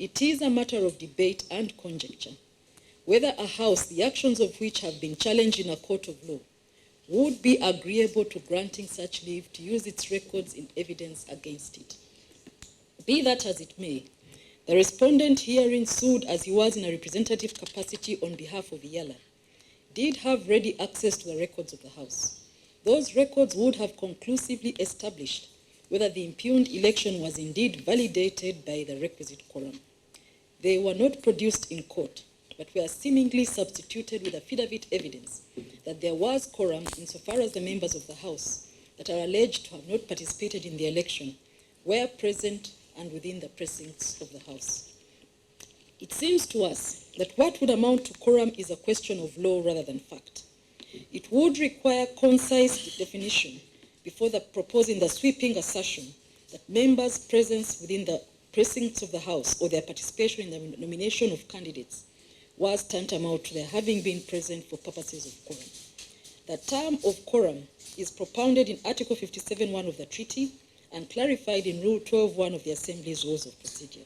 it is a matter of debate and conjecture whether a house, the actions of which have been challenged in a court of law, would be agreeable to granting such leave to use its records in evidence against it. Be that as it may, the respondent herein sued as he was in a representative capacity on behalf of Yala, did have ready access to the records of the House. Those records would have conclusively established whether the impugned election was indeed validated by the requisite quorum. They were not produced in court, but were seemingly substituted with affidavit evidence that there was quorum insofar as the members of the House that are alleged to have not participated in the election were present and within the precincts of the House. It seems to us that what would amount to quorum is a question of law rather than fact. It would require concise definition before proposing the sweeping assertion that members' presence within the precincts of the House or their participation in the nomination of candidates was tantamount to their having been present for purposes of quorum. The term of quorum is propounded in Article 57.1 of the treaty and clarified in Rule 12.1 of the Assembly's Rules of Procedure.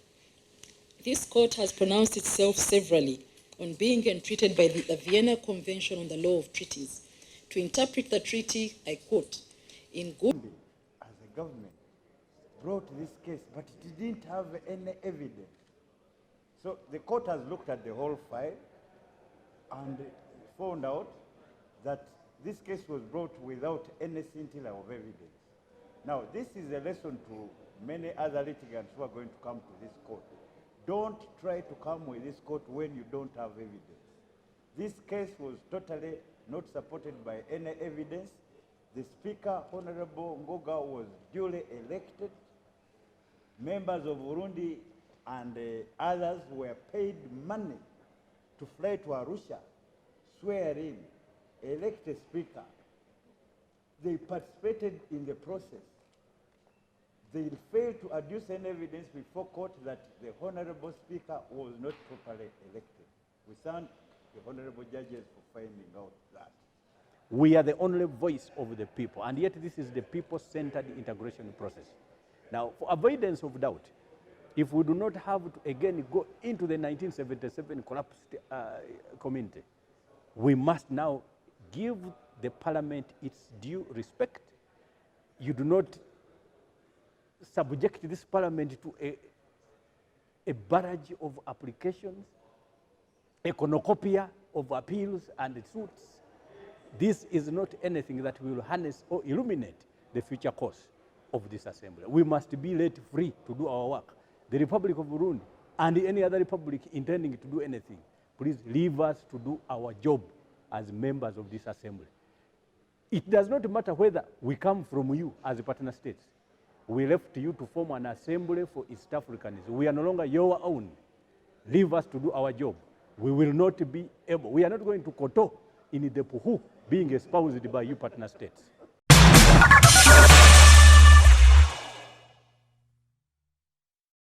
This court has pronounced itself severally on being entreated by the Vienna Convention on the Law of Treaties to interpret the treaty, I quote, in good... As a government brought this case, but it didn't have any evidence. So the court has looked at the whole file and found out that this case was brought without any scintilla of evidence. Now, this is a lesson to many other litigants who are going to come to this court. Don't try to come with this court when you don't have evidence. This case was totally not supported by any evidence. The Speaker, Honorable Ngoga, was duly elected. Members of Burundi and others were paid money to fly to Arusha, swear in, elect a Speaker. They participated in the process. They failed to adduce any evidence before court that the Honorable Speaker was not properly elected. We thank the Honorable Judges for finding out that. We are the only voice of the people, and yet this is the people-centered integration process. Now, for avoidance of doubt, if we do not have to again go into the 1977 collapsed community, we must now give the parliament its due respect. You do not subject this parliament to a barrage of applications, a cornucopia of appeals and suits. This is not anything that will harness or illuminate the future course of this assembly. We must be let free to do our work. The Republic of Burundi and any other republic intending to do anything, please leave us to do our job as members of this assembly. It does not matter whether we come from you as partner states. We left you to form an assembly for East Africans. We are no longer your own. Leave us to do our job. We will not be able, we are not going to koto in the puhu being espoused by you partner states.